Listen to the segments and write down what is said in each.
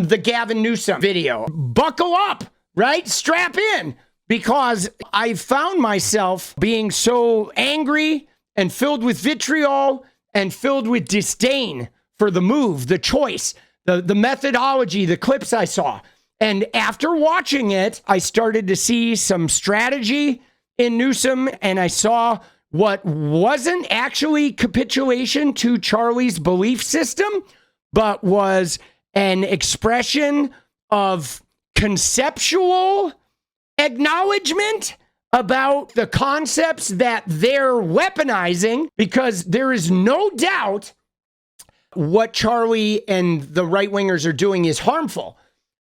the Gavin Newsom video. Buckle up, right? Strap in, because I found myself being so angry and filled with vitriol and filled with disdain for the move, the choice, the methodology, the clips I saw. And after watching it, I started to see some strategy in Newsom, and I saw what wasn't actually capitulation to Charlie's belief system, but was an expression of conceptual acknowledgement about the concepts that they're weaponizing, because there is no doubt what Charlie and the right-wingers are doing is harmful.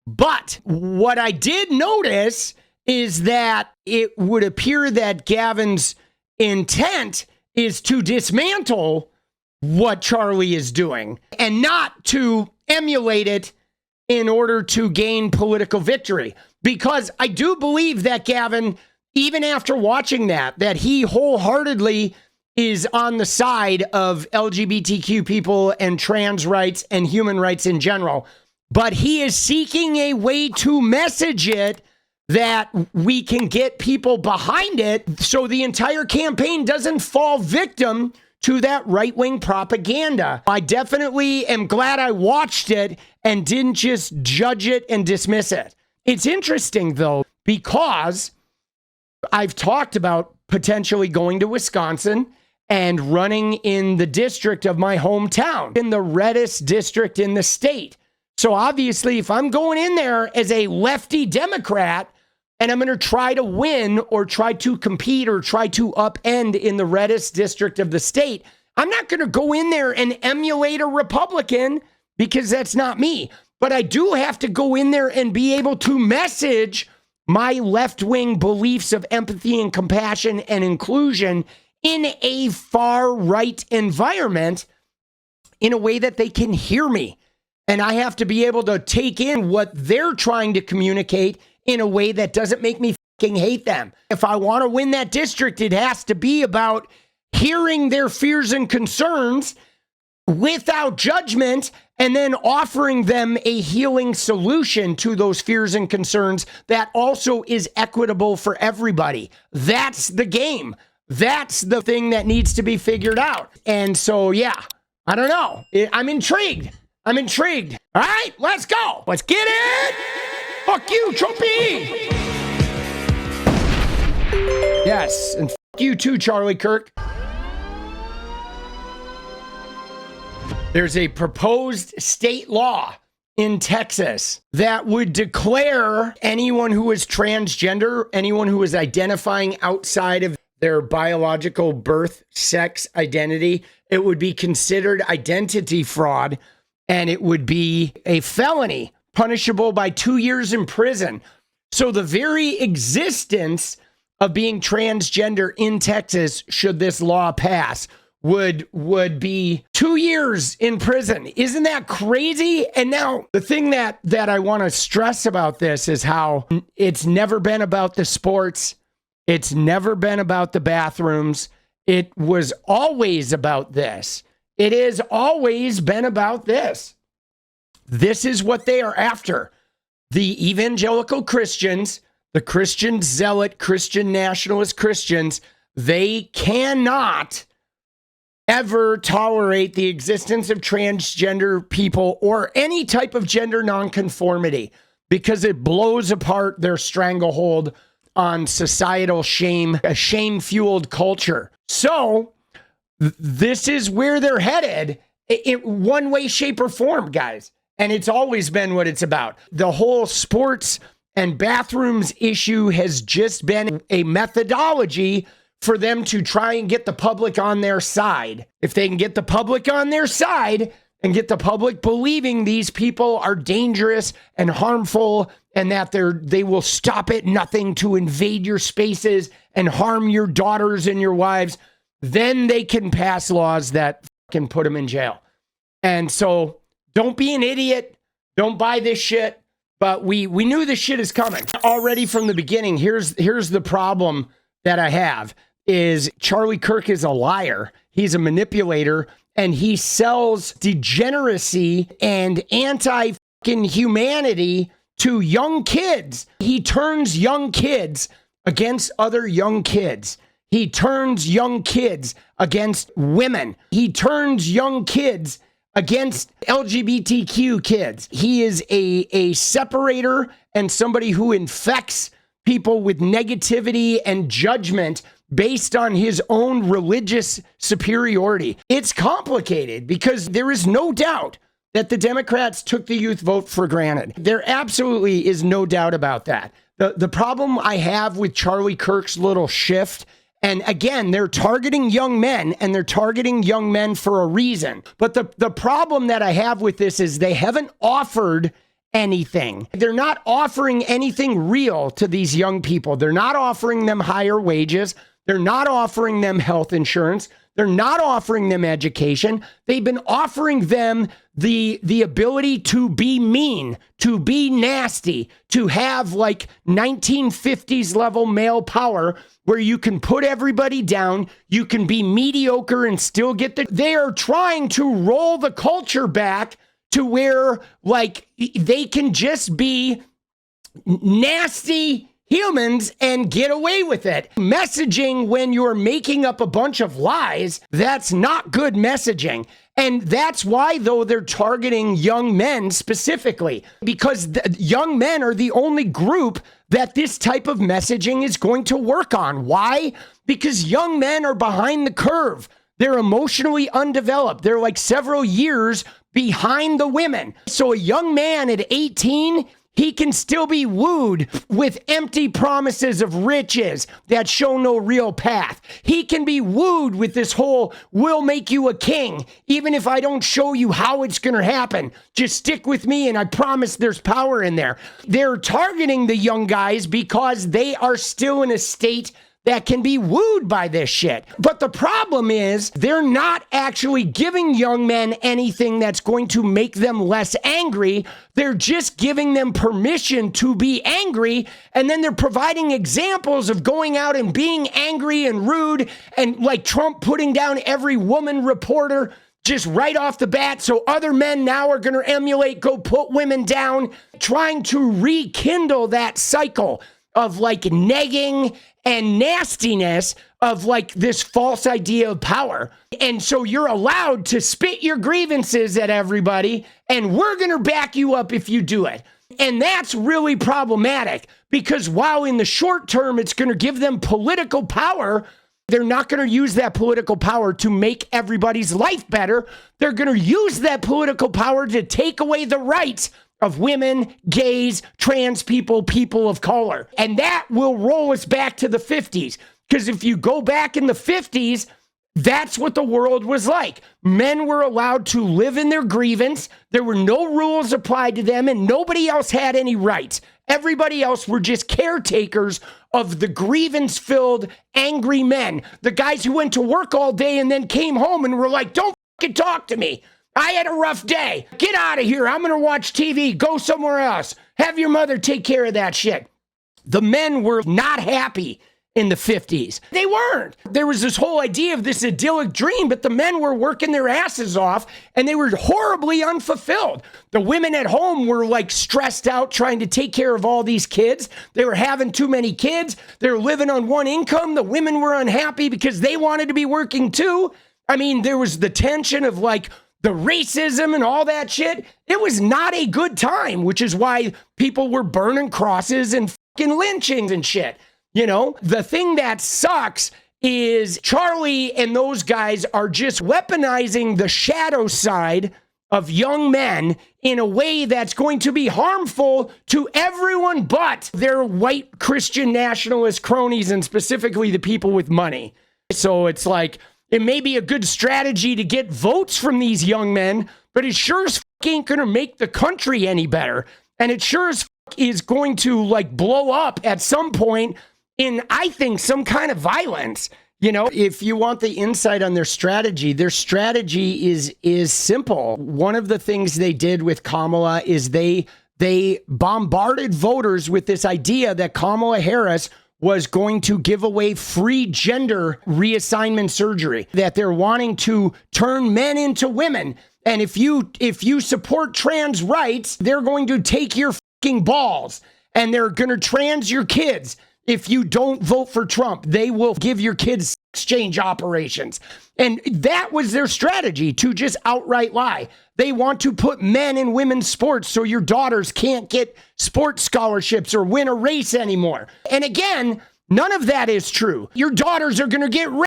But what I did notice is that it would appear that Gavin's intent is to dismantle what Charlie is doing and not to emulate it in order to gain political victory. Because I do believe that Gavin, even after watching that he wholeheartedly is on the side of LGBTQ people and trans rights and human rights in general. But he is seeking a way to message it that we can get people behind it so the entire campaign doesn't fall victim to that right-wing propaganda. I definitely am glad I watched it and didn't just judge it and dismiss it. It's interesting, though, because I've talked about potentially going to Wisconsin and running in the district of my hometown, in the reddest district in the state. So obviously, if I'm going in there as a lefty Democrat and I'm going to try to win or try to compete or try to upend in the reddest district of the state, I'm not going to go in there and emulate a Republican, because that's not me. But I do have to go in there and be able to message my left-wing beliefs of empathy and compassion and inclusion in a far-right environment in a way that they can hear me. And I have to be able to take in what they're trying to communicate in a way that doesn't make me fucking hate them. If I want to win that district, it has to be about hearing their fears and concerns without judgment, and then offering them a healing solution to those fears and concerns that also is equitable for everybody. That's the game. That's the thing that needs to be figured out. And so, yeah, I don't know. I'm intrigued. All right, let's go. Let's get it. Fuck you, Trumpy. Yes, and fuck you too, Charlie Kirk. There's a proposed state law in Texas that would declare anyone who is transgender, anyone who is identifying outside of their biological birth sex identity, it would be considered identity fraud, and it would be a felony punishable by 2 years in prison. So the very existence of being transgender in Texas, should this law pass, would be 2 years in prison. Isn't that crazy? And now the thing that I want to stress about this is how it's never been about the sports. It's never been about the bathrooms. It was always about this. It has always been about this. This is what they are after. The evangelical Christians, the Christian zealot, Christian nationalist Christians, they cannot ever tolerate the existence of transgender people or any type of gender nonconformity, because it blows apart their stranglehold on societal shame, a shame-fueled culture. So this is where they're headed in one way, shape, or form, guys. And it's always been what it's about. The whole sports and bathrooms issue has just been a methodology for them to try and get the public on their side. If they can get the public on their side and get the public believing these people are dangerous and harmful and that they will stop at nothing to invade your spaces and harm your daughters and your wives, then they can pass laws that can put them in jail. And so don't be an idiot. Don't buy this shit. But we knew this shit is coming already from the beginning. Here's the problem that I have is Charlie Kirk is a liar. He's a manipulator, and he sells degeneracy and fucking humanity to young kids. He turns young kids against other young kids. He turns young kids against women. He turns young kids against LGBTQ kids. He is a separator and somebody who infects people with negativity and judgment based on his own religious superiority. It's complicated because there is no doubt that the Democrats took the youth vote for granted. There absolutely is no doubt about that. The problem I have with Charlie Kirk's little shift, and again, they're targeting young men, and they're targeting young men for a reason. But the problem that I have with this is they haven't offered anything. They're not offering anything real to these young people. They're not offering them higher wages. They're not offering them health insurance. They're not offering them education. They've been offering them the ability to be mean, to be nasty, to have like 1950s level male power where you can put everybody down, you can be mediocre and still get the... They are trying to roll the culture back to where like they can just be nasty humans and get away with it. Messaging when you're making up a bunch of lies, that's not good messaging. And that's why, though, they're targeting young men specifically, because young men are the only group that this type of messaging is going to work on. Why? Because young men are behind the curve. They're emotionally undeveloped. They're like several years behind the women. So a young man at 18, he can still be wooed with empty promises of riches that show no real path. He can be wooed with this whole, we'll make you a king, even if I don't show you how it's going to happen. Just stick with me and I promise there's power in there. They're targeting the young guys because they are still in a state that can be wooed by this shit. But the problem is they're not actually giving young men anything that's going to make them less angry. They're just giving them permission to be angry. And then they're providing examples of going out and being angry and rude, and like Trump putting down every woman reporter just right off the bat. So other men now are going to emulate, go put women down, trying to rekindle that cycle of like negging and nastiness of like this false idea of power. And so you're allowed to spit your grievances at everybody, and we're going to back you up if you do it. And that's really problematic because while in the short term it's going to give them political power, they're not going to use that political power to make everybody's life better. They're going to use that political power to take away the rights of women, gays, trans people, people of color. And that will roll us back to the 50s. Because if you go back in the 50s, that's what the world was like. Men were allowed to live in their grievance. There were no rules applied to them, and nobody else had any rights. Everybody else were just caretakers of the grievance-filled, angry men. The guys who went to work all day and then came home and were like, don't fucking talk to me. I had a rough day. Get out of here. I'm going to watch TV. Go somewhere else. Have your mother take care of that shit. The men were not happy in the 50s. They weren't. There was this whole idea of this idyllic dream, but the men were working their asses off and they were horribly unfulfilled. The women at home were like stressed out trying to take care of all these kids. They were having too many kids. They were living on one income. The women were unhappy because they wanted to be working too. I mean, there was the tension of like, the racism and all that shit. It was not a good time, which is why people were burning crosses and fucking lynchings and shit. You know, the thing that sucks is Charlie and those guys are just weaponizing the shadow side of young men in a way that's going to be harmful to everyone but their white Christian nationalist cronies, and specifically the people with money. So it's like, it may be a good strategy to get votes from these young men, but it sure as fuck ain't going to make the country any better. And it sure as fuck is going to like blow up at some point in, I think, some kind of violence. You know, if you want the insight on their strategy is simple. One of the things they did with Kamala is they bombarded voters with this idea that Kamala Harris was going to give away free gender reassignment surgery, that they're wanting to turn men into women And if you support trans rights, they're going to take your fucking balls and they're going to trans your kids. If you don't vote for Trump, they will give your kids exchange operations. And that was their strategy, to just outright lie. They want to put men in women's sports so your daughters can't get sports scholarships or win a race anymore. And again, none of that is true. Your daughters are going to get raped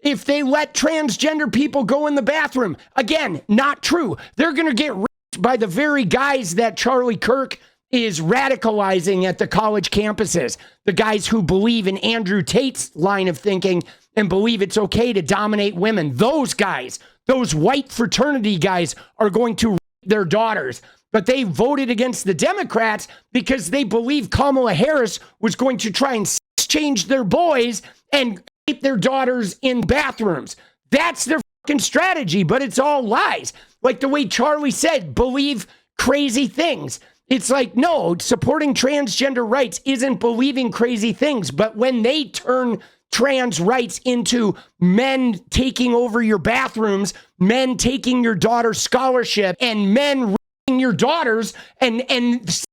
if they let transgender people go in the bathroom. Again, not true. They're going to get raped by the very guys that Charlie Kirk is radicalizing at the college campuses. The guys who believe in Andrew Tate's line of thinking and believe it's okay to dominate women. Those guys, those white fraternity guys, are going to rape their daughters. But they voted against the Democrats because they believe Kamala Harris was going to try and change their boys and rape their daughters in bathrooms. That's their fucking strategy, but it's all lies. Like the way Charlie said, believe crazy things. It's like, no, supporting transgender rights isn't believing crazy things. But when they turn trans rights into men taking over your bathrooms, men taking your daughter's scholarship, and men raping your daughters, and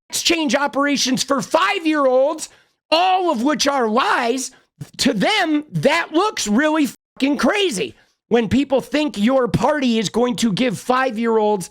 exchange operations for 5-year-olds, all of which are lies, to them, that looks really fucking crazy. When people think your party is going to give 5-year-olds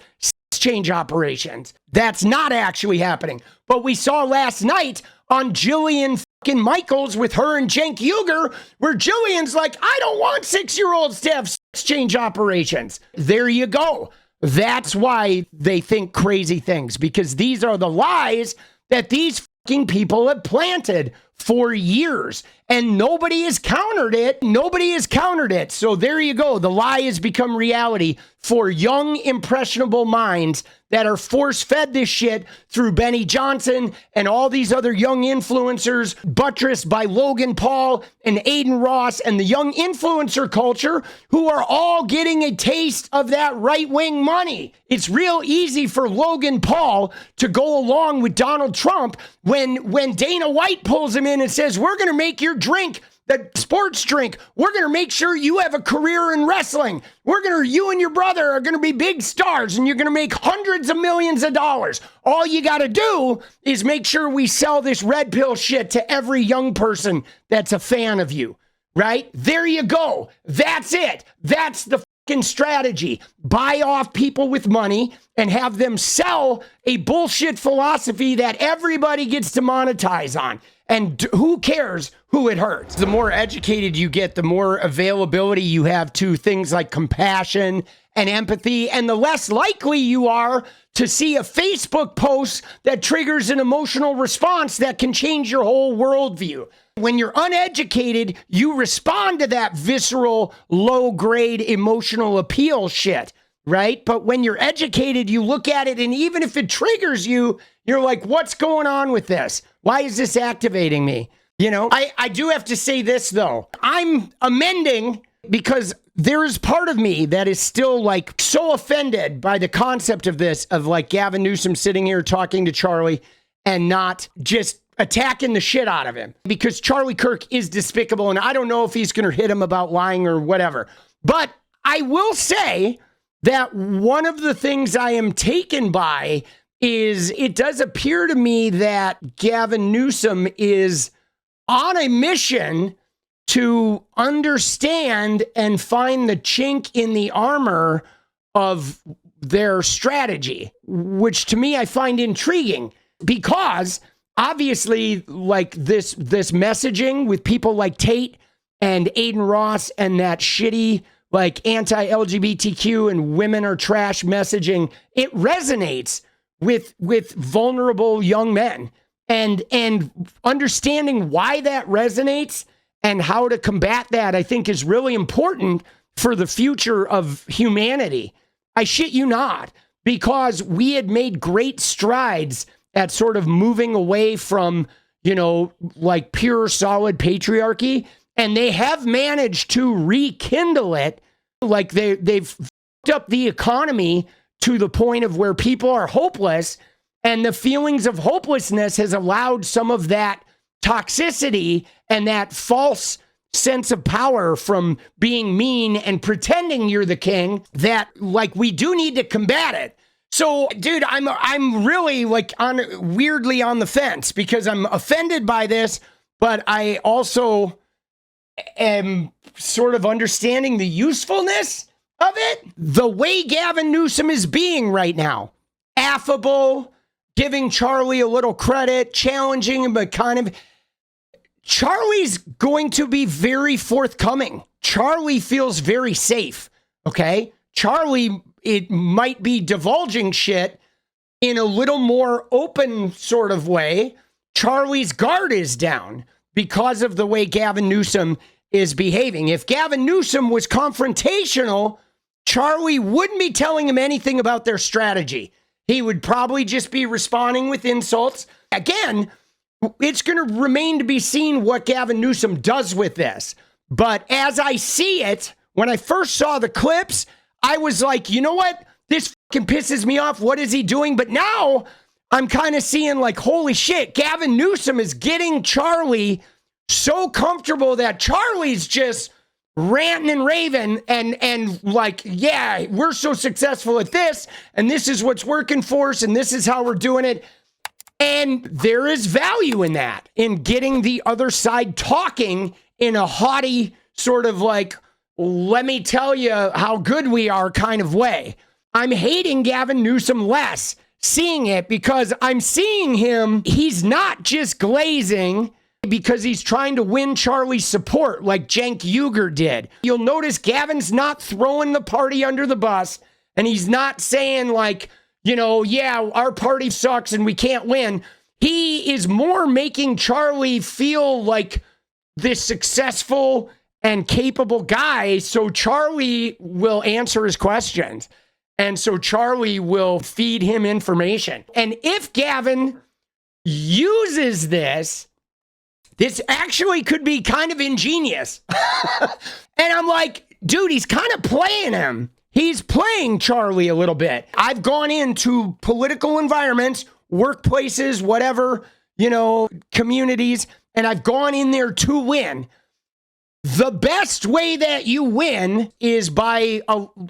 exchange operations. That's not actually happening. But we saw last night on Jillian fucking Michaels with her and Cenk Uygur, where Jillian's like, I don't want 6-year-olds to have exchange operations. There you go. That's why they think crazy things, because these are the lies that these fucking people have planted for years, and nobody has countered it. Nobody has countered it. So there you go. The lie has become reality for young, impressionable minds that are force-fed this shit through Benny Johnson and all these other young influencers, buttressed by Logan Paul and Aiden Ross and the young influencer culture, who are all getting a taste of that right-wing money. It's real easy for Logan Paul to go along with Donald Trump when Dana White pulls him in and says, we're going to make your drink that sports drink. We're going to make sure you have a career in wrestling. You and your brother are going to be big stars, and you're going to make hundreds of millions of dollars. All you got to do is make sure we sell this red pill shit to every young person that's a fan of you, right? There you go. That's it. That's the fucking strategy. Buy off people with money and have them sell a bullshit philosophy that everybody gets to monetize on. And who cares who it hurts? The more educated you get, the more availability you have to things like compassion and empathy, and the less likely you are to see a Facebook post that triggers an emotional response that can change your whole worldview. When you're uneducated, you respond to that visceral, low-grade emotional appeal shit, right? But when you're educated, you look at it, and even if it triggers you, you're like, what's going on with this? Why is this activating me? You know, I do have to say this, though. I'm amending because there's part of me that is still like so offended by the concept of this, of like Gavin Newsom sitting here talking to Charlie and not just attacking the shit out of him, because Charlie Kirk is despicable. And I don't know if he's going to hit him about lying or whatever. But I will say that one of the things I am taken by is it does appear to me that Gavin Newsom is on a mission to understand and find the chink in the armor of their strategy, which to me I find intriguing, because obviously like this messaging with people like Tate and Aiden Ross and that shitty like anti-LGBTQ and women are trash messaging, it resonates with vulnerable young men, and understanding why that resonates and how to combat that, I think, is really important for the future of humanity. I shit you not, because we had made great strides at sort of moving away from, you know, like pure solid patriarchy, and they have managed to rekindle it. Like they've fucked up the economy to the point of where people are hopeless, and the feelings of hopelessness has allowed some of that toxicity and that false sense of power from being mean and pretending you're the king, that like we do need to combat it. So, dude, I'm really like weirdly on the fence because I'm offended by this, but I also am sort of understanding the usefulness of it. The way Gavin Newsom is being right now, affable, giving Charlie a little credit, challenging him, but kind of, Charlie's going to be very forthcoming. Charlie feels very safe, okay? Charlie, it might be divulging shit in a little more open sort of way. Charlie's guard is down because of the way Gavin Newsom is behaving. If Gavin Newsom was confrontational, Charlie wouldn't be telling him anything about their strategy. He would probably just be responding with insults. Again, it's going to remain to be seen what Gavin Newsom does with this. But as I see it, when I first saw the clips, I was like, you know what? This fucking pisses me off. What is he doing? But now I'm kind of seeing like, holy shit, Gavin Newsom is getting Charlie so comfortable that Charlie's just ranting and raving and like, yeah, we're so successful at this, and this is what's working for us, and this is how we're doing it. And there is value in that, in getting the other side talking in a haughty sort of like, let me tell you how good we are kind of way. I'm hating Gavin Newsom less seeing it because I'm seeing him. He's not just glazing because he's trying to win Charlie's support like Cenk Uygur did. You'll notice Gavin's not throwing the party under the bus, and he's not saying like, you know, yeah, our party sucks and we can't win. He is more making Charlie feel like this successful and capable guy, so Charlie will answer his questions. And so Charlie will feed him information. And if Gavin uses this actually could be kind of ingenious. And I'm like, dude, he's kind of playing him. He's playing Charlie a little bit. I've gone into political environments, workplaces, whatever, you know, communities, and I've gone in there to win. The best way that you win is by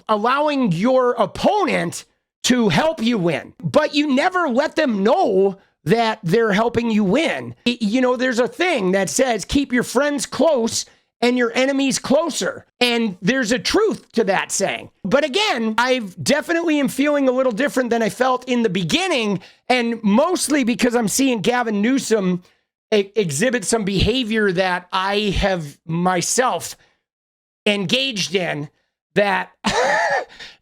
allowing your opponent to help you win. But you never let them know that they're helping you win. You know, there's a thing that says keep your friends close and your enemies closer. And there's a truth to that saying. But again, I definitely am feeling a little different than I felt in the beginning, and mostly because I'm seeing Gavin Newsom exhibit some behavior that I have myself engaged in that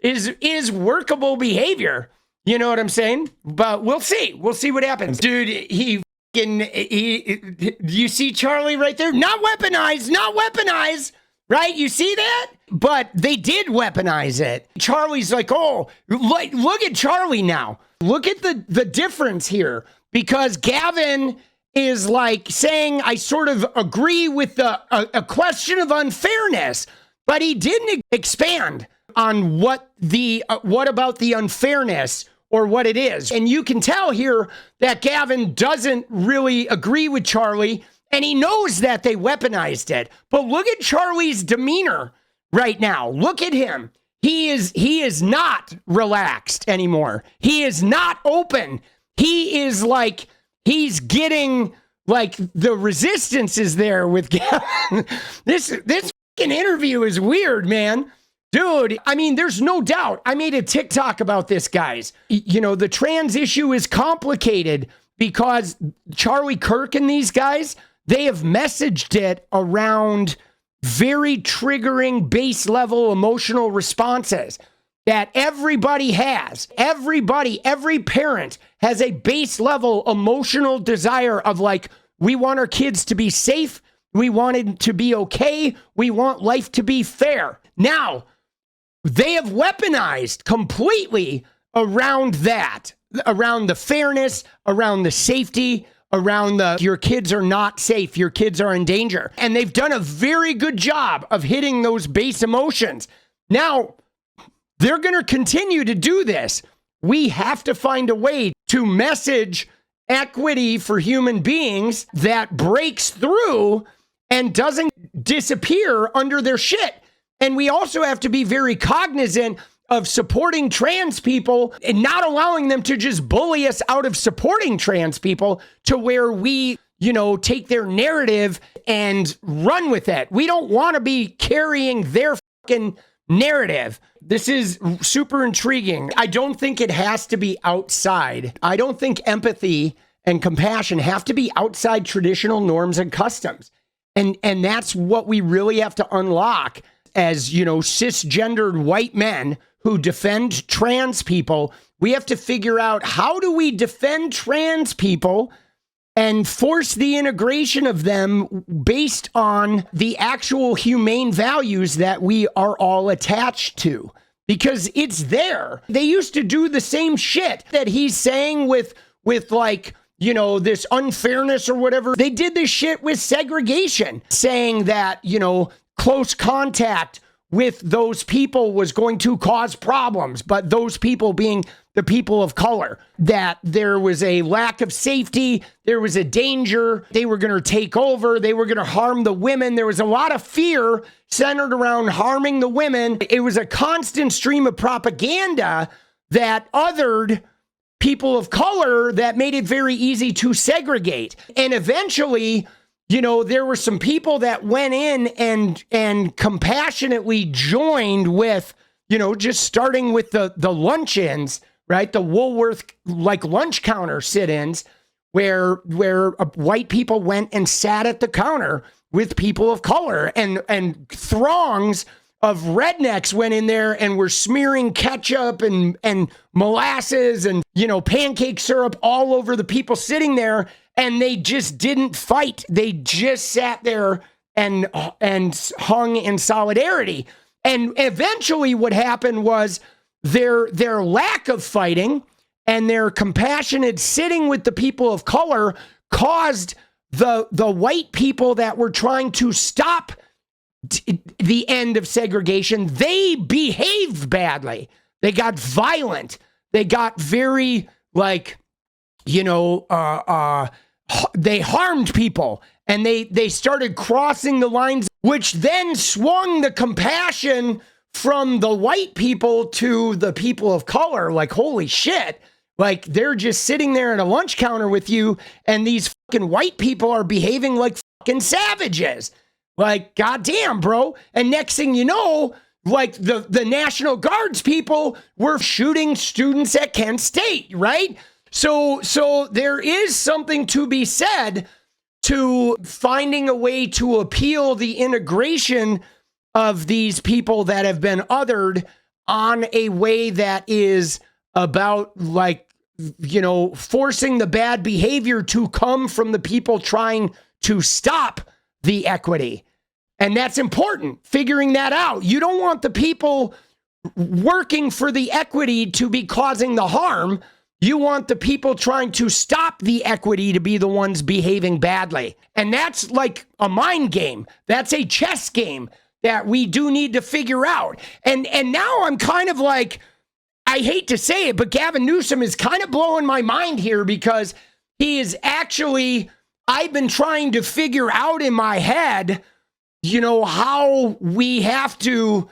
is workable behavior. You know what I'm saying? But we'll see. We'll see what happens. Dude, you see Charlie right there? Not weaponize, right? You see that? But they did weaponize it. Charlie's like, oh, look at Charlie now. Look at the difference here, because Gavin is like saying, I sort of agree with a question of unfairness, but he didn't expand on what about the unfairness or what it is. And you can tell here that Gavin doesn't really agree with Charlie, and he knows that they weaponized it. But look at Charlie's demeanor right now. Look at him. He is not relaxed anymore. He is not open. He is like, he's getting like the resistance is there with Gavin. This fucking interview is weird, man. Dude, I mean, there's no doubt. I made a TikTok about this, guys. You know, the trans issue is complicated because Charlie Kirk and these guys, they have messaged it around very triggering base level emotional responses that everybody has. Everybody, every parent has a base level emotional desire of like, we want our kids to be safe. We want it to be okay. We want life to be fair. Now, they have weaponized completely around that, around the fairness, around the safety, around your kids are not safe, your kids are in danger. And they've done a very good job of hitting those base emotions. Now, they're going to continue to do this. We have to find a way to message equity for human beings that breaks through and doesn't disappear under their shit. And we also have to be very cognizant of supporting trans people and not allowing them to just bully us out of supporting trans people to where we, take their narrative and run with it. We don't want to be carrying their fucking narrative. This is super intriguing. I don't think it has to be outside. I don't think empathy and compassion have to be outside traditional norms and customs. And that's what we really have to unlock as, cisgendered white men who defend trans people. We have to figure out, how do we defend trans people and force the integration of them based on the actual humane values that we are all attached to? Because it's there. They used to do the same shit that he's saying with like, this unfairness or whatever. They did this shit with segregation, saying that, close contact with those people was going to cause problems, but those people being the people of color, that there was a lack of safety, there was a danger, they were going to take over, they were going to harm the women. There was a lot of fear centered around harming the women. It was a constant stream of propaganda that othered people of color that made it very easy to segregate. And eventually, there were some people that went in and compassionately joined with, just starting with the lunch-ins, right? The Woolworth lunch counter sit-ins where white people went and sat at the counter with people of color, and throngs of rednecks went in there and were smearing ketchup and molasses and, pancake syrup all over the people sitting there. And they just didn't fight. They just sat there and hung in solidarity. And eventually what happened was their lack of fighting and their compassionate sitting with the people of color caused the white people that were trying to stop the end of segregation. They behaved badly. They got violent. They got very they harmed people, and they started crossing the lines, which then swung the compassion from the white people to the people of color. Like, holy shit. Like, they're just sitting there at a lunch counter with you, and these fucking white people are behaving like fucking savages. Like, goddamn, bro. And next thing you know, like the National Guards people were shooting students at Kent State, right? So there is something to be said to finding a way to appeal the integration of these people that have been othered on a way that is about forcing the bad behavior to come from the people trying to stop the equity. And that's important, figuring that out. You don't want the people working for the equity to be causing the harm. You want the people trying to stop the equity to be the ones behaving badly. And that's like a mind game. That's a chess game that we do need to figure out. And now I'm kind of like, I hate to say it, but Gavin Newsom is kind of blowing my mind here, because he is actually, I've been trying to figure out in my head, how we have to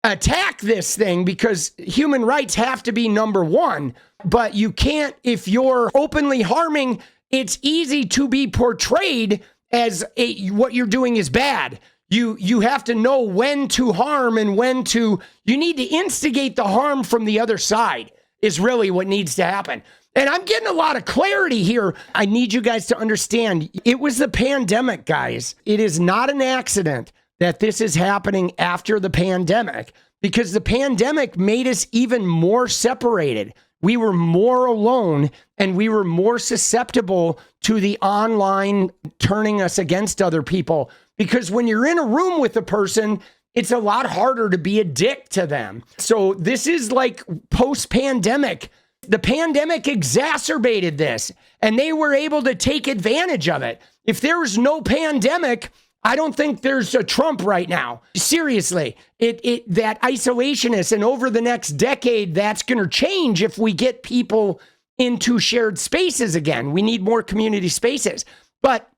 attack this thing, because human rights have to be number one. But you can't, if you're openly harming, it's easy to be portrayed as what you're doing is bad. You have to know when to harm and you need to instigate the harm from the other side is really what needs to happen. And I'm getting a lot of clarity here. I need you guys to understand, it was the pandemic, guys. It is not an accident that this is happening after the pandemic, because the pandemic made us even more separated. We were more alone, and we were more susceptible to the online turning us against other people. Because when you're in a room with a person, it's a lot harder to be a dick to them. So this is like post-pandemic. The pandemic exacerbated this, and they were able to take advantage of it. If there was no pandemic, I don't think there's a Trump right now. Seriously, that isolationist, and over the next decade, that's going to change if we get people into shared spaces again. We need more community spaces. But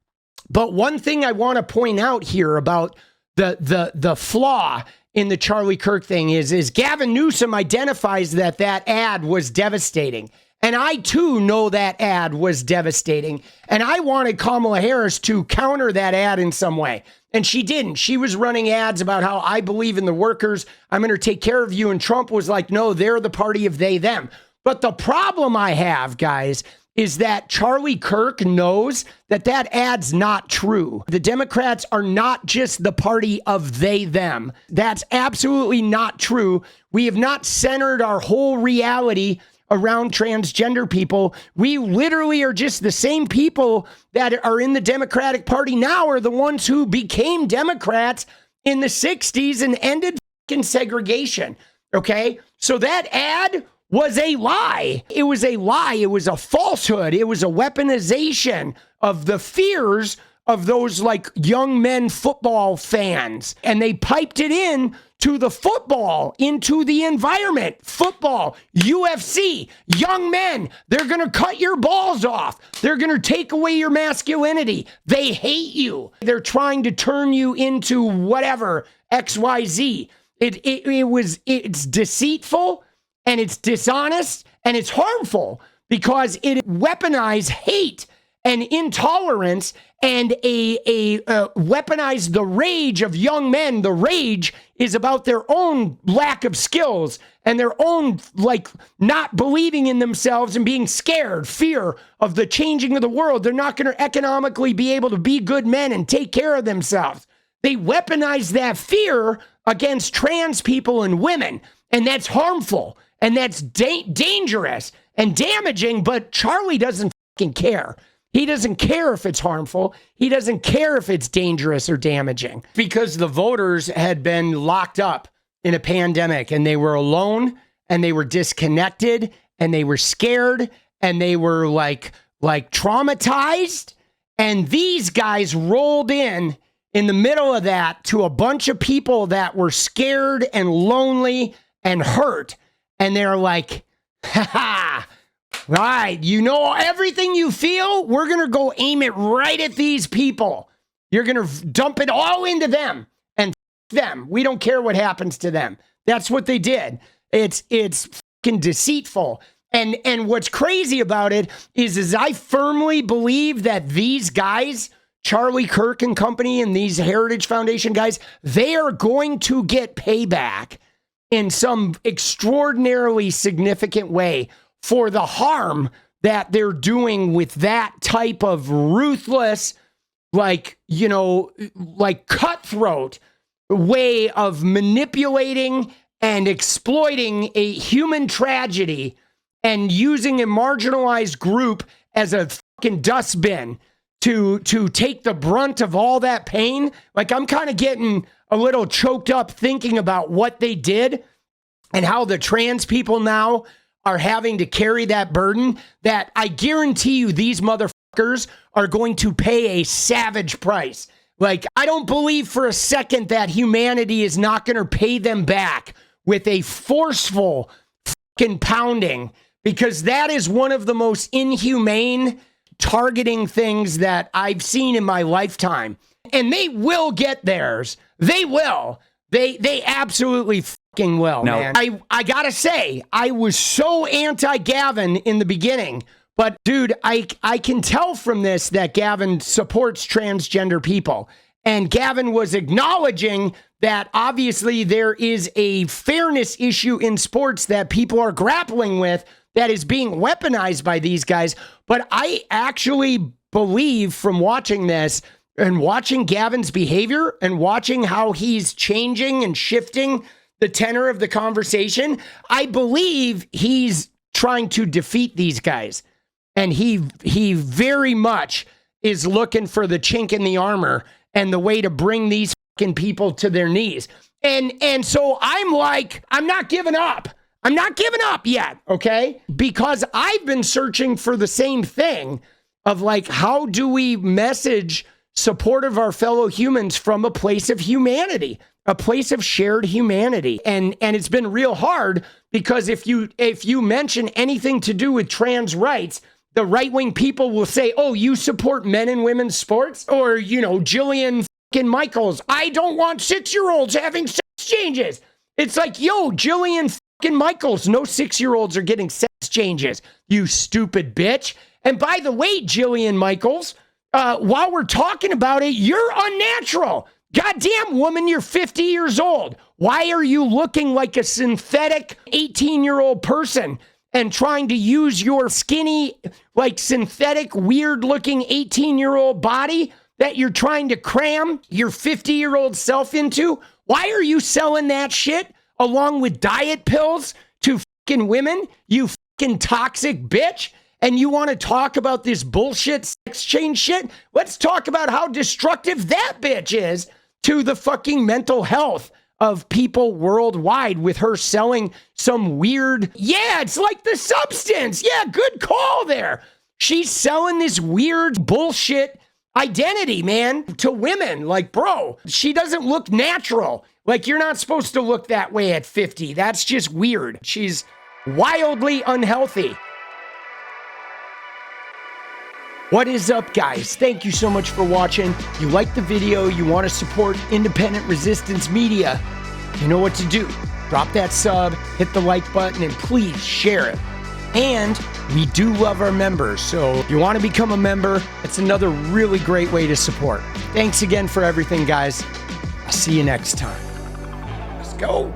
But one thing I want to point out here about the flaw in the Charlie Kirk thing is Gavin Newsom identifies that ad was devastating. And I, too, know that ad was devastating. And I wanted Kamala Harris to counter that ad in some way. And she didn't. She was running ads about how I believe in the workers. I'm going to take care of you. And Trump was like, no, they're the party of they, them. But the problem I have, guys, is that Charlie Kirk knows that ad's not true. The Democrats are not just the party of they, them. That's absolutely not true. We have not centered our whole reality around transgender people. We literally are just the same people that are in the Democratic Party now are the ones who became Democrats in the 60s and ended fucking segregation. Okay? So that ad was a lie. It was a lie. It was a falsehood. It was a weaponization of the fears of those like young men football fans. And they piped it in to the football, into the environment. Football, UFC, young men, they're going to cut your balls off. They're going to take away your masculinity. They hate you. They're trying to turn you into whatever, XYZ. It's deceitful and it's dishonest and it's harmful because it weaponized hate and intolerance and weaponize the rage of young men. The rage is about their own lack of skills and their own, like, not believing in themselves and being scared, fear of the changing of the world. They're not going to economically be able to be good men and take care of themselves. They weaponize that fear against trans people and women, and that's harmful, and that's dangerous and damaging, but Charlie doesn't fucking care. He doesn't care if it's harmful. He doesn't care if it's dangerous or damaging because the voters had been locked up in a pandemic and they were alone and they were disconnected and they were scared and they were like traumatized. And these guys rolled in the middle of that to a bunch of people that were scared and lonely and hurt. And they're like, ha ha. Right, you know everything you feel, we're going to go aim it right at these people. You're going to dump it all into them and them. We don't care what happens to them. That's what they did. It's fucking deceitful. And what's crazy about it is I firmly believe that these guys, Charlie Kirk and company and these Heritage Foundation guys, they are going to get payback in some extraordinarily significant way for the harm that they're doing with that type of ruthless, like cutthroat way of manipulating and exploiting a human tragedy and using a marginalized group as a fucking dustbin to take the brunt of all that pain. Like, I'm kind of getting a little choked up thinking about what they did and how the trans people now are having to carry that burden, that I guarantee you these motherfuckers are going to pay a savage price. Like, I don't believe for a second that humanity is not going to pay them back with a forceful fucking pounding, because that is one of the most inhumane targeting things that I've seen in my lifetime. And they will get theirs. They will. They absolutely fucking will, no. Man. I gotta say, I was so anti-Gavin in the beginning, but dude, I can tell from this that Gavin supports transgender people. And Gavin was acknowledging that obviously there is a fairness issue in sports that people are grappling with that is being weaponized by these guys. But I actually believe from watching this and watching Gavin's behavior and watching how he's changing and shifting the tenor of the conversation, I believe he's trying to defeat these guys. And he very much is looking for the chink in the armor and the way to bring these fucking people to their knees. And so I'm like, I'm not giving up. I'm not giving up yet, okay? Because I've been searching for the same thing of like, how do we message support of our fellow humans from a place of humanity, a place of shared humanity. And it's been real hard because if you mention anything to do with trans rights, the right-wing people will say, oh, you support men and women's sports? Or, you know, Jillian fucking Michaels, I don't want 6-year-olds having sex changes. It's like, yo, Jillian fucking Michaels, no 6-year-olds are getting sex changes, you stupid bitch. And by the way, Jillian Michaels, while we're talking about it, you're unnatural. Goddamn woman, you're 50 years old. Why are you looking like a synthetic 18-year-old person and trying to use your skinny, like synthetic, weird-looking 18-year-old body that you're trying to cram your 50-year-old self into? Why are you selling that shit along with diet pills to fucking women, you fucking toxic bitch? And you want to talk about this bullshit sex change shit? Let's talk about how destructive that bitch is to the fucking mental health of people worldwide with her selling some weird, yeah, it's like the substance. Yeah, good call there. She's selling this weird bullshit identity, man, to women. Like, bro, she doesn't look natural. Like, you're not supposed to look that way at 50. That's just weird. She's wildly unhealthy. What is up, guys? Thank you so much for watching. You like the video, you want to support independent resistance media, you know what to do. Drop that sub, hit the like button, and please share it. And we do love our members, so if you want to become a member, it's another really great way to support. Thanks again for everything, guys. I'll see you next time. Let's go.